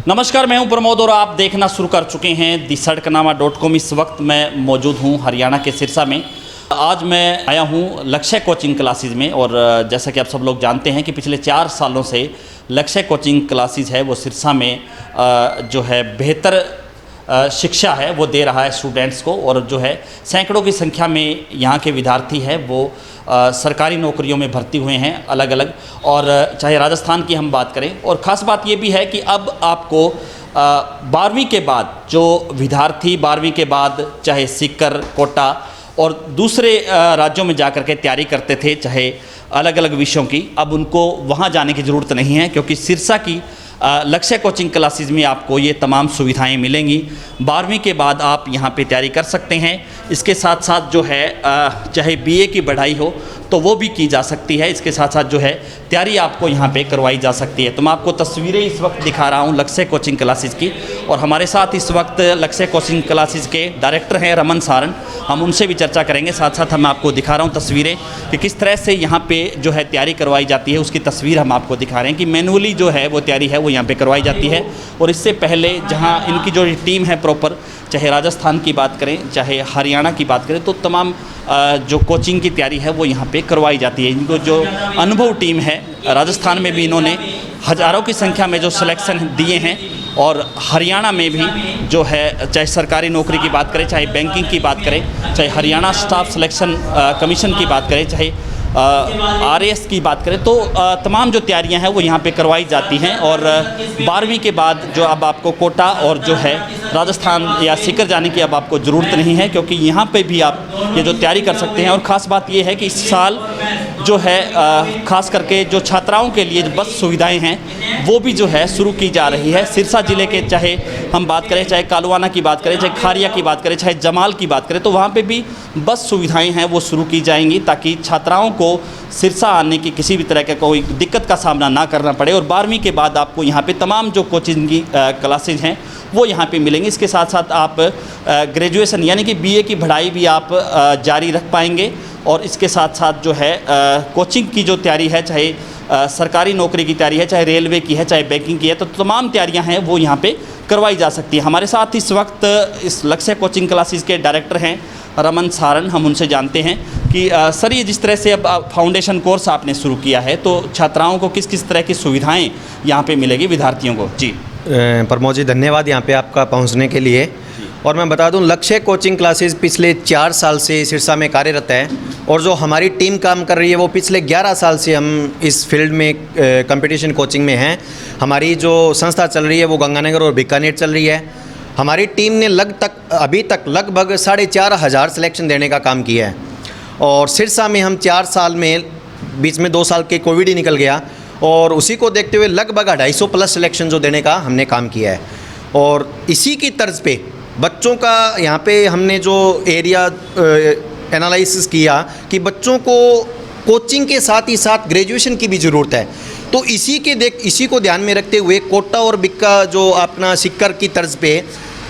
नमस्कार, मैं हूं प्रमोद और आप देखना शुरू कर चुके हैं दी सड़कनामा.com। इस वक्त मैं मौजूद हूं हरियाणा के सिरसा में। आज मैं आया हूं लक्ष्य कोचिंग क्लासेस में और जैसा कि आप सब लोग जानते हैं कि पिछले 4 सालों से लक्ष्य कोचिंग क्लासेस है वो सिरसा में जो है बेहतर शिक्षा है वो दे रहा है स्टूडेंट्स को, और जो है सैकड़ों की संख्या में यहाँ के विद्यार्थी है वो सरकारी नौकरियों में भर्ती हुए हैं अलग अलग। और चाहे राजस्थान की हम बात करें, और ख़ास बात ये भी है कि अब आपको 12वीं के बाद जो विद्यार्थी 12वीं के बाद चाहे सीकर, कोटा और दूसरे राज्यों में जाकर के तैयारी करते थे चाहे अलग अलग विषयों की, अब उनको वहाँ जाने की ज़रूरत नहीं है, क्योंकि सिरसा की लक्ष्य कोचिंग क्लासेस में आपको ये तमाम सुविधाएं मिलेंगी। 12वीं के बाद आप यहाँ पे तैयारी कर सकते हैं। इसके साथ साथ जो है चाहे बीए की पढ़ाई हो तो वो भी की जा सकती है। इसके साथ साथ जो है तैयारी आपको यहाँ पे करवाई जा सकती है। तो मैं आपको तस्वीरें इस वक्त दिखा रहा हूँ लक्ष्य कोचिंग क्लासेस की, और हमारे साथ इस वक्त लक्ष्य कोचिंग क्लासेस के डायरेक्टर हैं रमन सारन। हम उनसे भी चर्चा करेंगे। साथ साथ हम आपको दिखा रहा हूँ तस्वीरें कि किस तरह से यहाँ पे जो है तैयारी करवाई जाती है, उसकी तस्वीर हम आपको दिखा रहे हैं कि मैनुअली जो है वो तैयारी है वो यहाँ पे करवाई जाती है। और इससे पहले जहाँ इनकी जो टीम है प्रॉपर, चाहे राजस्थान की बात करें चाहे हरियाणा की बात करें, तो तमाम जो कोचिंग की तैयारी है वो यहाँ पे करवाई जाती है। इनको जो अनुभव टीम है, राजस्थान में भी इन्होंने हज़ारों की संख्या में जो सिलेक्शन दिए हैं, और हरियाणा में भी जो है चाहे सरकारी नौकरी की बात करें, चाहे बैंकिंग की बात करें, चाहे हरियाणा स्टाफ सिलेक्शन कमीशन की बात करें, चाहे आरएएस की बात करें, तो तमाम जो तैयारियां हैं वो यहाँ पे करवाई जाती हैं। और 12वीं के बाद जो अब आपको कोटा और जो है राजस्थान या सीकर जाने की अब आपको ज़रूरत नहीं है, क्योंकि यहाँ पे भी आप ये जो तैयारी कर सकते हैं। और ख़ास बात ये है कि इस साल जो है ख़ास करके जो छात्राओं के लिए बस सुविधाएं हैं वो भी जो है शुरू की जा रही है। सिरसा ज़िले के चाहे हम बात करें, चाहे कालवाना की बात करें, चाहे खारिया की बात करें, चाहे जमाल की बात करें, तो वहाँ पे भी बस सुविधाएं हैं वो शुरू की जाएंगी, ताकि छात्राओं को सिरसा आने की किसी भी तरह का कोई दिक्कत का सामना ना करना पड़े। और 12वीं के बाद आपको यहाँ पे तमाम जो कोचिंग की क्लासेज हैं वो यहाँ पे मिलेंगी। इसके साथ साथ आप ग्रेजुएशन यानी कि बीए की पढ़ाई भी आप जारी रख पाएंगे। और इसके साथ साथ जो है कोचिंग की जो तैयारी है, चाहे सरकारी नौकरी की तैयारी है, चाहे रेलवे की है, चाहे बैंकिंग की है, तो तमाम तैयारियां हैं वो यहाँ पे करवाई जा सकती है। हमारे साथ इस वक्त इस लक्ष्य कोचिंग क्लासेस के डायरेक्टर हैं रमन सारन। हम उनसे जानते हैं कि सर, ये जिस तरह से अब फाउंडेशन कोर्स आपने शुरू किया है, तो छात्राओं को किस किस तरह की सुविधाएँ यहाँ पर मिलेगी विद्यार्थियों को? जी प्रमोद जी, धन्यवाद यहाँ पे आपका पहुँचने के लिए। और मैं बता दूं, लक्ष्य कोचिंग क्लासेस पिछले 4 साल से सिरसा में कार्यरत है, और जो हमारी टीम काम कर रही है वो पिछले 11 साल से हम इस फील्ड में कंपटीशन कोचिंग में हैं। हमारी जो संस्था चल रही है वो गंगानगर और बीकानेर चल रही है। हमारी टीम ने अभी तक लगभग 4,500 सिलेक्शन देने का काम किया है। और सिरसा में हम 4 साल में, बीच में 2 साल के कोविड ही निकल गया, और उसी को देखते हुए लगभग 250 प्लस सिलेक्शन जो देने का हमने काम किया है। और इसी की तर्ज पे बच्चों का यहाँ पे हमने जो एरिया एनालिसिस किया कि बच्चों को कोचिंग के साथ ही साथ ग्रेजुएशन की भी ज़रूरत है, तो इसी को ध्यान में रखते हुए कोटा और बिक्का जो अपना सीकर की तर्ज पे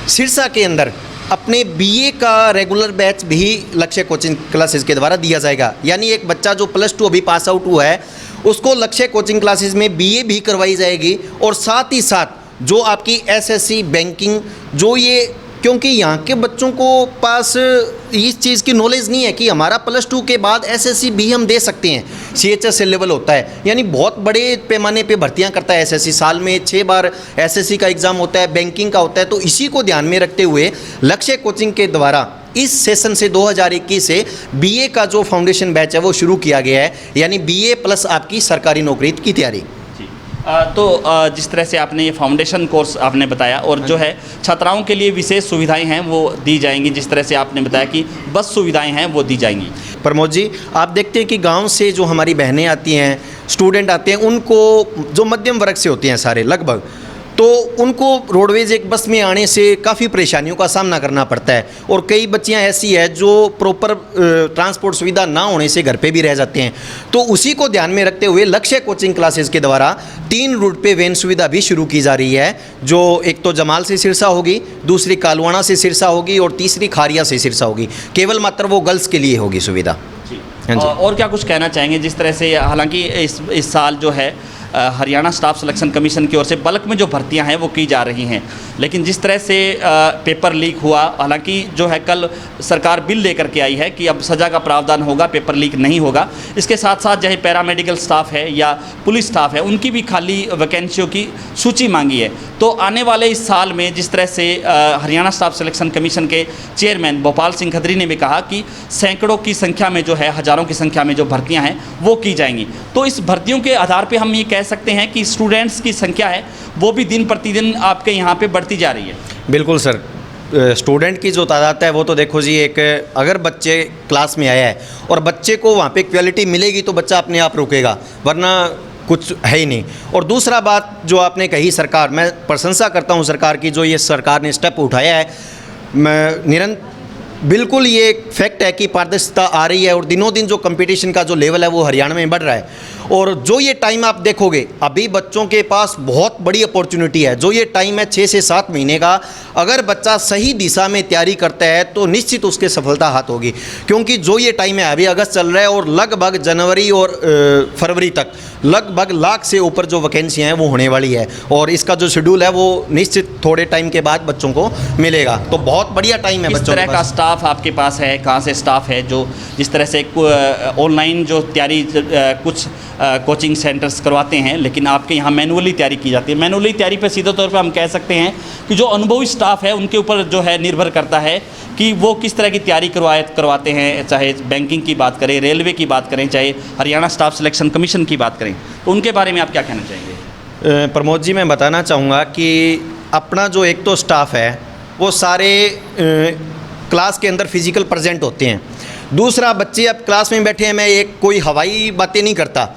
सिरसा के अंदर अपने बीए का रेगुलर बैच भी लक्ष्य कोचिंग क्लासेस के द्वारा दिया जाएगा। यानी एक बच्चा जो +2 अभी पास आउट हुआ है उसको लक्ष्य कोचिंग क्लासेस में बीए भी करवाई जाएगी। और साथ ही साथ जो आपकी एसएससी, बैंकिंग, जो ये, क्योंकि यहाँ के बच्चों को पास इस चीज़ की नॉलेज नहीं है कि हमारा +2 के बाद एसएससी भी हम दे सकते हैं। सीएचएसएल लेवल होता है, यानी बहुत बड़े पैमाने पे भर्तियाँ करता है एसएससी। साल में 6 बार एसएससी का एग्ज़ाम होता है, बैंकिंग का होता है। तो इसी को ध्यान में रखते हुए लक्ष्य कोचिंग के द्वारा इस सेशन से 2021 से बीए का जो फाउंडेशन बैच है वो शुरू किया गया है, यानी बीए प्लस आपकी सरकारी नौकरी की तैयारी। तो जिस तरह से आपने ये फाउंडेशन कोर्स आपने बताया, और जो है छात्राओं के लिए विशेष सुविधाएं हैं वो दी जाएंगी, जिस तरह से आपने बताया कि बस सुविधाएं हैं वो दी जाएंगी। प्रमोद जी, आप देखते हैं कि गांव से जो हमारी बहनें आती हैं, स्टूडेंट आते हैं, उनको जो मध्यम वर्ग से होते हैं सारे लगभग, तो उनको रोडवेज एक बस में आने से काफ़ी परेशानियों का सामना करना पड़ता है। और कई बच्चियां ऐसी है जो प्रॉपर ट्रांसपोर्ट सुविधा ना होने से घर पे भी रह जाते हैं। तो उसी को ध्यान में रखते हुए लक्ष्य कोचिंग क्लासेस के द्वारा 3 रूट पे वैन सुविधा भी शुरू की जा रही है, जो एक तो जमाल से सिरसा होगी, दूसरी कालवाना से सिरसा होगी, और तीसरी खारिया से सिरसा होगी। केवल मात्र वो गर्ल्स के लिए होगी सुविधा। और क्या कुछ कहना चाहेंगे, जिस तरह से हालांकि इस साल जो है हरियाणा स्टाफ सिलेक्शन कमीशन की ओर से बल्क में जो भर्तियां हैं वो की जा रही हैं, लेकिन जिस तरह से पेपर लीक हुआ, हालांकि जो है कल सरकार बिल लेकर के आई है कि अब सज़ा का प्रावधान होगा, पेपर लीक नहीं होगा। इसके साथ साथ चाहे पैरामेडिकल स्टाफ है या पुलिस स्टाफ है, उनकी भी खाली वैकेंसियों की सूची मांगी है। तो आने वाले इस साल में जिस तरह से हरियाणा स्टाफ सिलेक्शन कमीशन के चेयरमैन भोपाल सिंह खत्री ने भी कहा कि सैकड़ों की संख्या में जो है, हज़ारों की संख्या में जो भर्तियां हैं वो की जाएंगी। तो इस भर्तियों के आधार पे हम ये कह सकते हैं कि स्टूडेंट्स की संख्या है वो भी दिन प्रतिदिन आपके यहाँ पे बढ़ती जा रही है। बिल्कुल सर, स्टूडेंट की जो तादाद है वो तो देखो जी, एक अगर बच्चे क्लास में आया है और बच्चे को वहाँ पे क्वालिटी मिलेगी तो बच्चा अपने आप रुकेगा, वरना कुछ है ही नहीं। और दूसरा बात जो आपने कही, सरकार, मैं प्रशंसा करता हूँ सरकार की, जो ये सरकार ने स्टेप उठाया है। मैं बिल्कुल ये एक फैक्ट है कि पारदर्शिता आ रही है और दिनों दिन जो कंपटीशन का जो लेवल है वो हरियाणा में बढ़ रहा है। और जो ये टाइम आप देखोगे, अभी बच्चों के पास बहुत बड़ी अपॉर्चुनिटी है। जो ये टाइम है 6 से 7 महीने का, अगर बच्चा सही दिशा में तैयारी करता है तो निश्चित उसके सफलता हाथ होगी। क्योंकि जो ये टाइम है, अभी अगस्त चल रहा है और लगभग जनवरी और फरवरी तक लगभग लाख से ऊपर जो वैकेंसियाँ हैं वो होने वाली है। और इसका जो शेड्यूल है वो निश्चित थोड़े टाइम के बाद बच्चों को मिलेगा। तो बहुत बढ़िया टाइम है। किस तरह का स्टाफ आपके पास है, कहाँ से स्टाफ है जो जिस तरह से ऑनलाइन जो तैयारी कुछ कोचिंग सेंटर्स करवाते हैं, लेकिन आपके यहाँ मैनुअली तैयारी की जाती है। मैनुअली तैयारी पर सीधे तौर पर हम कह सकते हैं कि जो अनुभवी स्टाफ है उनके ऊपर जो है निर्भर करता है कि वो किस तरह की तैयारी करवाते हैं। चाहे बैंकिंग की बात करें, रेलवे की बात करें, चाहे हरियाणा स्टाफ सिलेक्शन कमीशन की बात करें, तो उनके बारे में आप क्या कहना चाहेंगे? प्रमोद जी, मैं बताना चाहूँगा कि अपना जो एक तो स्टाफ है वो सारे क्लास के अंदर फिजिकल प्रेजेंट होते हैं। दूसरा, बच्चे अब क्लास में बैठे हैं, मैं एक कोई हवाई बातें नहीं करता।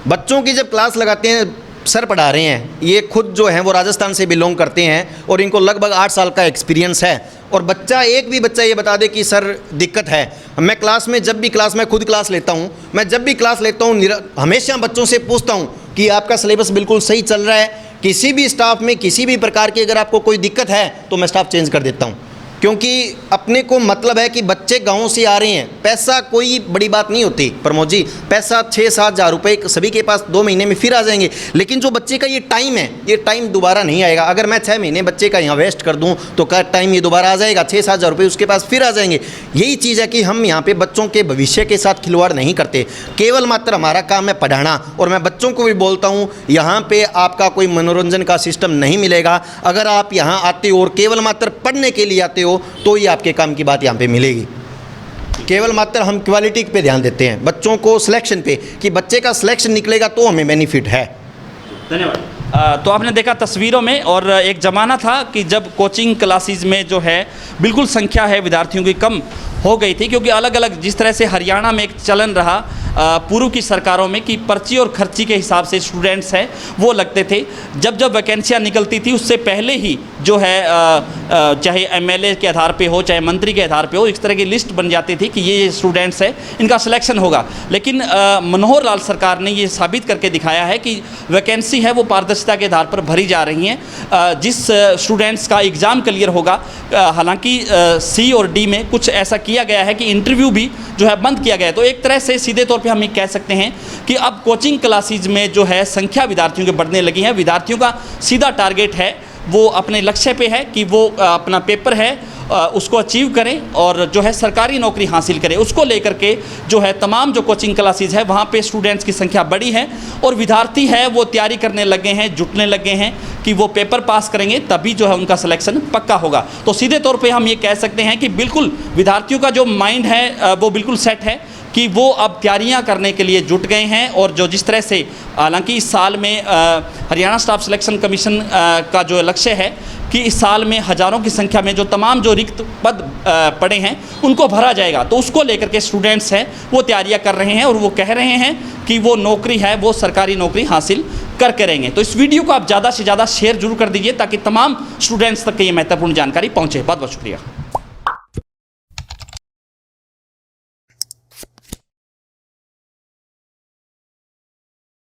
बच्चों की जब क्लास लगाते हैं, सर पढ़ा रहे हैं, ये खुद जो हैं वो राजस्थान से बिलोंग करते हैं और इनको लगभग 8 साल का एक्सपीरियंस है। और बच्चा, एक भी बच्चा ये बता दे कि सर दिक्कत है, मैं क्लास में जब भी क्लास में खुद क्लास लेता हूँ, मैं जब भी क्लास लेता हूँ हमेशा बच्चों से पूछता हूँ कि आपका सिलेबस बिल्कुल सही चल रहा है। किसी भी स्टाफ में किसी भी प्रकार की अगर आपको कोई दिक्कत है तो मैं स्टाफ चेंज कर देता हूँ। क्योंकि अपने को मतलब है कि बच्चे गाँव से आ रहे हैं, पैसा कोई बड़ी बात नहीं होती प्रमोद जी। पैसा 6-7 हज़ार रुपये सभी के पास 2 महीने में फिर आ जाएंगे, लेकिन जो बच्चे का ये टाइम है, ये टाइम दोबारा नहीं आएगा। अगर मैं 6 महीने बच्चे का यहाँ वेस्ट कर दूँ तो का टाइम ये दोबारा आ जाएगा, 6-7 हज़ार रुपये उसके पास फिर आ जाएंगे। यही चीज़ है कि हम यहाँ पे बच्चों के भविष्य के साथ खिलवाड़ नहीं करते, केवल मात्र हमारा काम है पढ़ाना। और मैं बच्चों को भी बोलता हूँ, यहाँ पर आपका कोई मनोरंजन का सिस्टम नहीं मिलेगा। अगर आप यहाँ आते हो और केवल मात्र पढ़ने के लिए आते हो तो ही आपके काम की बात यहाँ पे मिलेगी। केवल मात्र हम क्वालिटी पे ध्यान देते हैं, बच्चों को सिलेक्शन पे, कि बच्चे का सिलेक्शन निकलेगा तो हमें बेनिफिट है। धन्यवाद। तो आपने देखा तस्वीरों में, और एक ज़माना था कि जब कोचिंग क्लासेस में जो है बिल्कुल संख्या है विद्यार्थियों की कम हो गई थी, क्योंकि अलग अलग जिस तरह से हरियाणा में एक चलन रहा पूर्व की सरकारों में कि पर्ची और खर्ची के हिसाब से स्टूडेंट्स हैं वो लगते थे। जब जब वैकेंसियाँ निकलती थी उससे पहले ही जो है चाहे एमएलए के आधार पे हो, चाहे मंत्री के आधार पे हो, इस तरह की लिस्ट बन जाती थी कि ये स्टूडेंट्स हैं, इनका सिलेक्शन होगा। लेकिन मनोहर लाल सरकार ने ये साबित करके दिखाया है कि वैकेंसी है वो पारदर्शिता के आधार पर भरी जा रही हैं। जिस स्टूडेंट्स का एग्ज़ाम क्लियर होगा, हालांकि सी और डी में कुछ ऐसा किया गया है कि इंटरव्यू भी जो है बंद किया गया है। तो एक तरह से सीधे तौर पे हम ये कह सकते हैं कि अब कोचिंग क्लासेस में जो है संख्या विद्यार्थियों की बढ़ने लगी है। विद्यार्थियों का सीधा टारगेट है, वो अपने लक्ष्य पे है कि वो अपना पेपर है उसको अचीव करें और जो है सरकारी नौकरी हासिल करें। उसको लेकर के जो है तमाम जो कोचिंग क्लासेस है वहाँ पे स्टूडेंट्स की संख्या बढ़ी है और विद्यार्थी है वो तैयारी करने लगे हैं, जुटने लगे हैं कि वो पेपर पास करेंगे तभी जो है उनका सिलेक्शन पक्का होगा। तो सीधे तौर पे हम ये कह सकते हैं कि बिल्कुल विद्यार्थियों का जो माइंड है वो बिल्कुल सेट है कि वो अब तैयारियां करने के लिए जुट गए हैं। और जो जिस तरह से हालांकि इस साल में हरियाणा स्टाफ सिलेक्शन कमीशन का जो लक्ष्य है कि इस साल में हज़ारों की संख्या में जो तमाम जो रिक्त पद पड़े हैं उनको भरा जाएगा, तो उसको लेकर के स्टूडेंट्स हैं वो तैयारियां कर रहे हैं और वो कह रहे हैं कि वो नौकरी है वो सरकारी नौकरी हासिल करके रहेंगे। तो इस वीडियो को आप ज़्यादा से ज़्यादा शेयर जरूर कर दीजिए ताकि तमाम स्टूडेंट्स तक ये महत्वपूर्ण जानकारी पहुँचे। बहुत बहुत शुक्रिया।